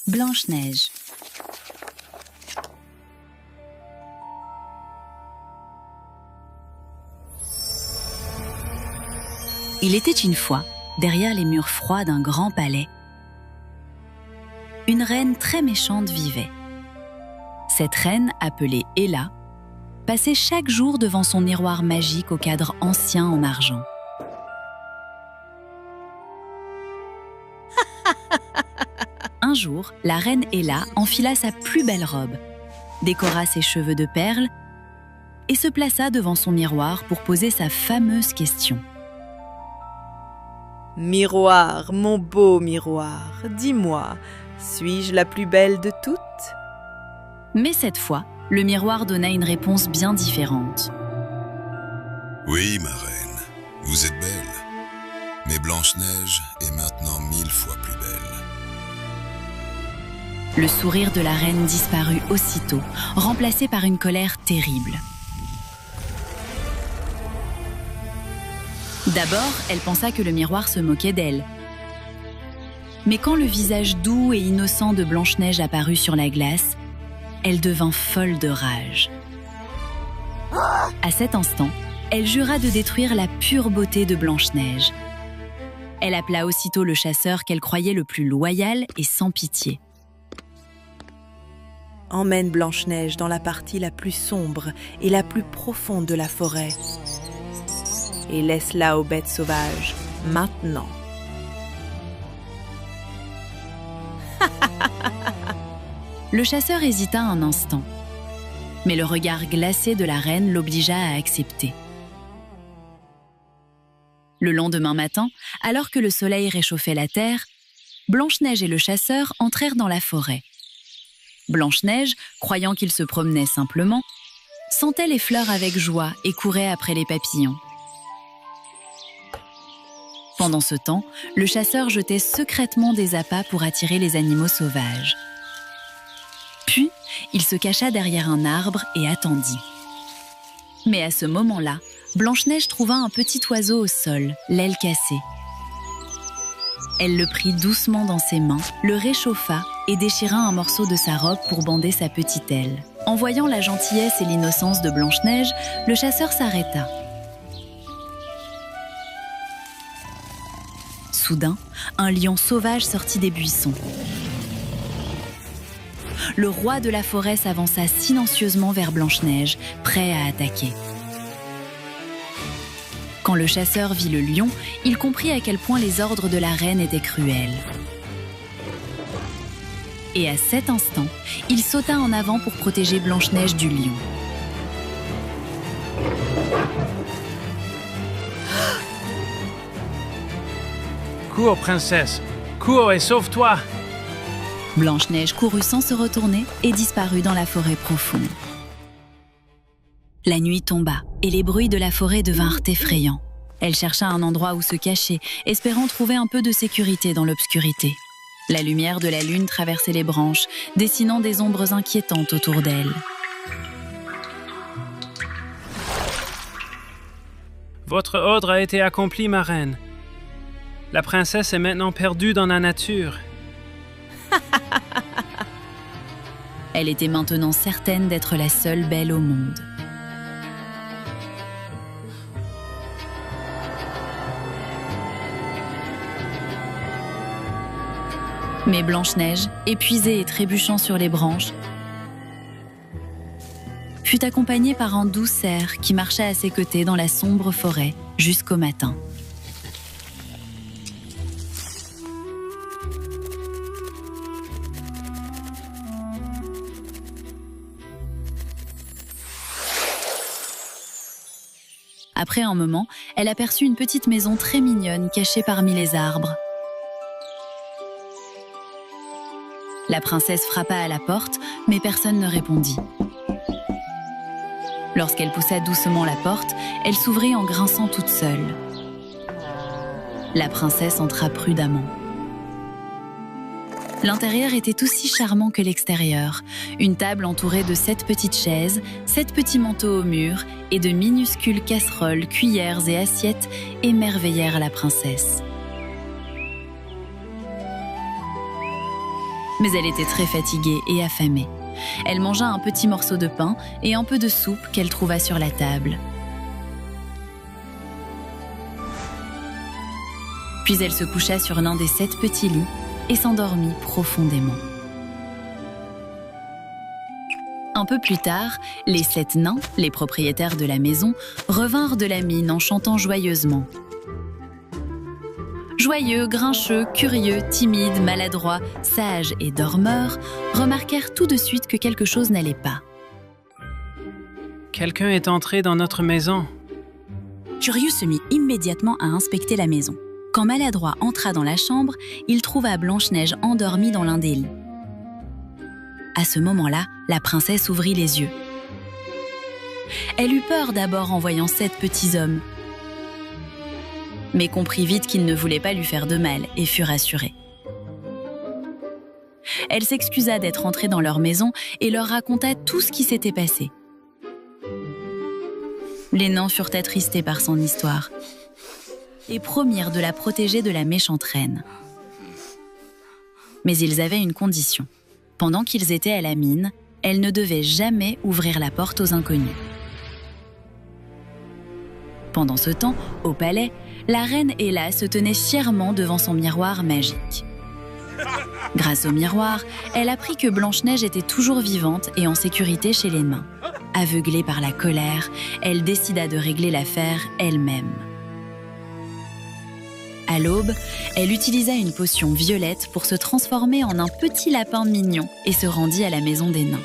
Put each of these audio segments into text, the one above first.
Blanche-Neige. Il était une fois, derrière les murs froids d'un grand palais, une reine très méchante vivait. Cette reine, appelée Ella, passait chaque jour devant son miroir magique au cadre ancien en argent. Un jour, la reine Ella enfila sa plus belle robe, décora ses cheveux de perles et se plaça devant son miroir pour poser sa fameuse question. « Miroir, mon beau miroir, dis-moi, suis-je la plus belle de toutes ?» Mais cette fois, le miroir donna une réponse bien différente. « Oui, ma reine, vous êtes belle, mais Blanche-Neige est maintenant 1000 fois plus belle. » Le sourire de la reine disparut aussitôt, remplacé par une colère terrible. D'abord, elle pensa que le miroir se moquait d'elle. Mais quand le visage doux et innocent de Blanche-Neige apparut sur la glace, elle devint folle de rage. À cet instant, elle jura de détruire la pure beauté de Blanche-Neige. Elle appela aussitôt le chasseur qu'elle croyait le plus loyal et sans pitié. Emmène Blanche-Neige dans la partie la plus sombre et la plus profonde de la forêt. Et laisse-la aux bêtes sauvages, maintenant. Le chasseur hésita un instant, mais le regard glacé de la reine l'obligea à accepter. Le lendemain matin, alors que le soleil réchauffait la terre, Blanche-Neige et le chasseur entrèrent dans la forêt. Blanche-Neige, croyant qu'il se promenait simplement, sentait les fleurs avec joie et courait après les papillons. Pendant ce temps, le chasseur jetait secrètement des appâts pour attirer les animaux sauvages. Puis, il se cacha derrière un arbre et attendit. Mais à ce moment-là, Blanche-Neige trouva un petit oiseau au sol, l'aile cassée. Elle le prit doucement dans ses mains, le réchauffa et déchira un morceau de sa robe pour bander sa petite aile. En voyant la gentillesse et l'innocence de Blanche-Neige, le chasseur s'arrêta. Soudain, un lion sauvage sortit des buissons. Le roi de la forêt s'avança silencieusement vers Blanche-Neige, prêt à attaquer. Quand le chasseur vit le lion, il comprit à quel point les ordres de la reine étaient cruels. Et à cet instant, il sauta en avant pour protéger Blanche-Neige du lion. Cours, princesse, cours et sauve-toi! Blanche-Neige courut sans se retourner et disparut dans la forêt profonde. La nuit tomba et les bruits de la forêt devinrent effrayants. Elle chercha un endroit où se cacher, espérant trouver un peu de sécurité dans l'obscurité. La lumière de la lune traversait les branches, dessinant des ombres inquiétantes autour d'elle. Votre ordre a été accompli, ma reine. La princesse est maintenant perdue dans la nature. Elle était maintenant certaine d'être la seule belle au monde. Mais Blanche-Neige, épuisée et trébuchant sur les branches, fut accompagnée par un doux cerf qui marcha à ses côtés dans la sombre forêt jusqu'au matin. Après un moment, elle aperçut une petite maison très mignonne cachée parmi les arbres. La princesse frappa à la porte, mais personne ne répondit. Lorsqu'elle poussa doucement la porte, elle s'ouvrit en grinçant toute seule. La princesse entra prudemment. L'intérieur était aussi charmant que l'extérieur. Une table entourée de 7 petites chaises, 7 petits manteaux au mur et de minuscules casseroles, cuillères et assiettes émerveillèrent la princesse. mais elle était très fatiguée et affamée. Elle mangea un petit morceau de pain et un peu de soupe qu'elle trouva sur la table. Puis elle se coucha sur l'un des 7 petits lits et s'endormit profondément. Un peu plus tard, les 7 nains, les propriétaires de la maison, revinrent de la mine en chantant joyeusement. Joyeux, grincheux, curieux, timides, maladroits, sages et dormeurs remarquèrent tout de suite que quelque chose n'allait pas. Quelqu'un est entré dans notre maison. Curieux se mit immédiatement à inspecter la maison. Quand Maladroit entra dans la chambre, il trouva Blanche-Neige endormie dans l'un des lits. À ce moment-là, la princesse ouvrit les yeux. Elle eut peur d'abord en voyant 7 petits hommes, mais comprit vite qu'ils ne voulaient pas lui faire de mal et fut rassurée. Elle s'excusa d'être entrée dans leur maison et leur raconta tout ce qui s'était passé. Les nains furent attristés par son histoire et promirent de la protéger de la méchante reine. Mais ils avaient une condition. Pendant qu'ils étaient à la mine, elle ne devait jamais ouvrir la porte aux inconnus. Pendant ce temps, au palais, la reine Ella se tenait fièrement devant son miroir magique. Grâce au miroir, elle apprit que Blanche-Neige était toujours vivante et en sécurité chez les nains. Aveuglée par la colère, elle décida de régler l'affaire elle-même. À l'aube, elle utilisa une potion violette pour se transformer en un petit lapin mignon et se rendit à la maison des nains.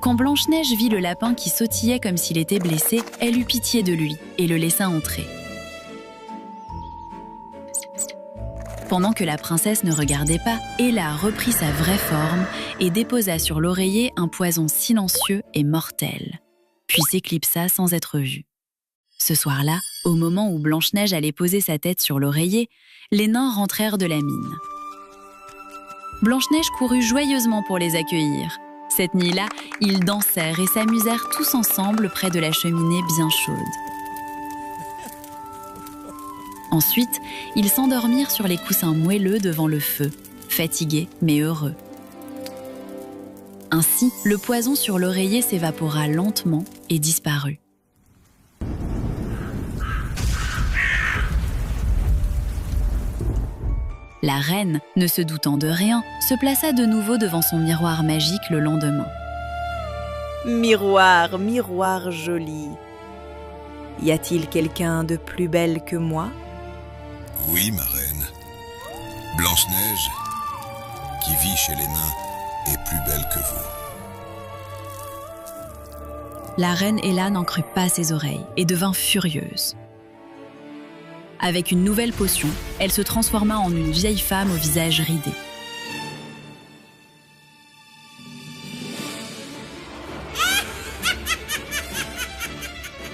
Quand Blanche-Neige vit le lapin qui sautillait comme s'il était blessé, elle eut pitié de lui et le laissa entrer. Pendant que la princesse ne regardait pas, Ella reprit sa vraie forme et déposa sur l'oreiller un poison silencieux et mortel, puis s'éclipsa sans être vue. Ce soir-là, au moment où Blanche-Neige allait poser sa tête sur l'oreiller, les nains rentrèrent de la mine. Blanche-Neige courut joyeusement pour les accueillir. Cette nuit-là, ils dansèrent et s'amusèrent tous ensemble près de la cheminée bien chaude. Ensuite, ils s'endormirent sur les coussins moelleux devant le feu, fatigués mais heureux. Ainsi, le poison sur l'oreiller s'évapora lentement et disparut. La reine, ne se doutant de rien, se plaça de nouveau devant son miroir magique le lendemain. Miroir, miroir joli, y a-t-il quelqu'un de plus belle que moi ? Oui, ma reine. Blanche-Neige, qui vit chez les nains, est plus belle que vous. La reine Ella n'en crut pas ses oreilles et devint furieuse. Avec une nouvelle potion, elle se transforma en une vieille femme au visage ridé.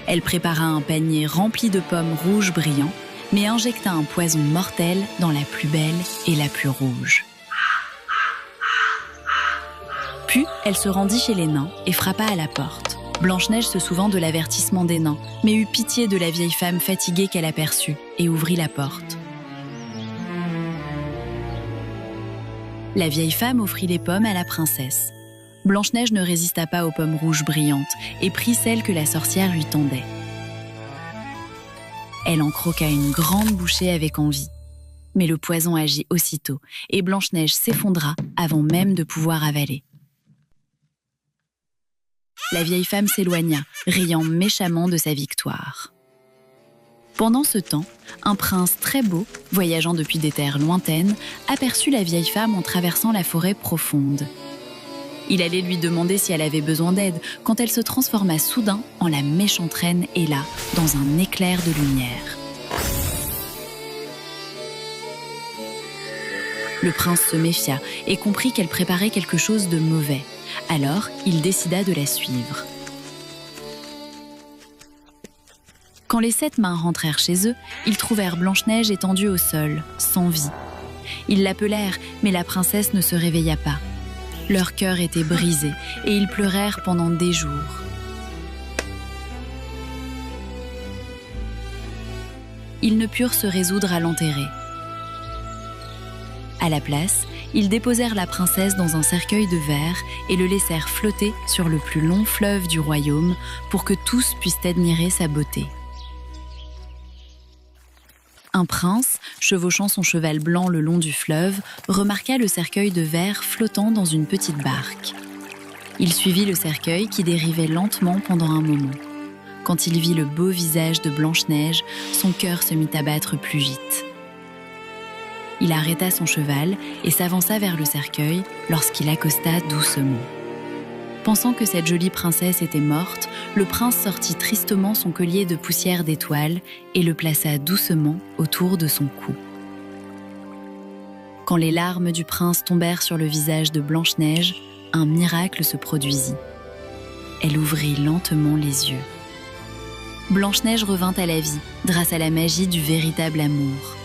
Elle prépara un panier rempli de pommes rouges brillantes, mais injecta un poison mortel dans la plus belle et la plus rouge. Puis, elle se rendit chez les nains et frappa à la porte. Blanche-Neige se souvint de l'avertissement des nains, mais eut pitié de la vieille femme fatiguée qu'elle aperçut et ouvrit la porte. La vieille femme offrit les pommes à la princesse. Blanche-Neige ne résista pas aux pommes rouges brillantes et prit celle que la sorcière lui tendait. Elle en croqua une grande bouchée avec envie. Mais le poison agit aussitôt et Blanche-Neige s'effondra avant même de pouvoir avaler. La vieille femme s'éloigna, riant méchamment de sa victoire. Pendant ce temps, un prince très beau, voyageant depuis des terres lointaines, aperçut la vieille femme en traversant la forêt profonde. Il allait lui demander si elle avait besoin d'aide quand elle se transforma soudain en la méchante reine Ella, dans un éclair de lumière. Le prince se méfia et comprit qu'elle préparait quelque chose de mauvais. Alors, il décida de la suivre. Quand les 7 nains rentrèrent chez eux, ils trouvèrent Blanche-Neige étendue au sol, sans vie. Ils l'appelèrent, mais la princesse ne se réveilla pas. Leur cœur était brisé et ils pleurèrent pendant des jours. Ils ne purent se résoudre à l'enterrer. À la place, ils déposèrent la princesse dans un cercueil de verre et le laissèrent flotter sur le plus long fleuve du royaume pour que tous puissent admirer sa beauté. Un prince, chevauchant son cheval blanc le long du fleuve, remarqua le cercueil de verre flottant dans une petite barque. Il suivit le cercueil qui dérivait lentement pendant un moment. Quand il vit le beau visage de Blanche-Neige, son cœur se mit à battre plus vite. Il arrêta son cheval et s'avança vers le cercueil lorsqu'il accosta doucement. Pensant que cette jolie princesse était morte, le prince sortit tristement son collier de poussière d'étoiles et le plaça doucement autour de son cou. Quand les larmes du prince tombèrent sur le visage de Blanche-Neige, un miracle se produisit. Elle ouvrit lentement les yeux. Blanche-Neige revint à la vie grâce à la magie du véritable amour.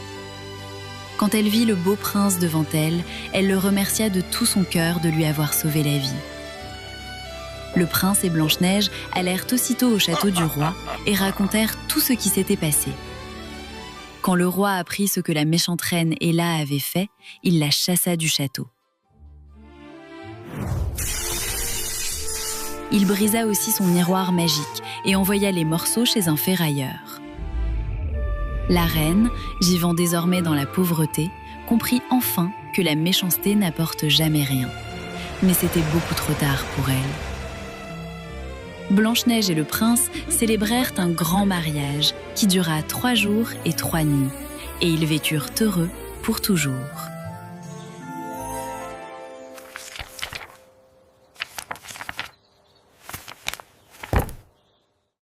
Quand elle vit le beau prince devant elle, elle le remercia de tout son cœur de lui avoir sauvé la vie. Le prince et Blanche-Neige allèrent aussitôt au château du roi et racontèrent tout ce qui s'était passé. Quand le roi apprit ce que la méchante reine Ella avait fait, il la chassa du château. Il brisa aussi son miroir magique et envoya les morceaux chez un ferrailleur. La reine, vivant désormais dans la pauvreté, comprit enfin que la méchanceté n'apporte jamais rien. Mais c'était beaucoup trop tard pour elle. Blanche-Neige et le prince célébrèrent un grand mariage qui dura 3 jours et 3 nuits, et ils vécurent heureux pour toujours.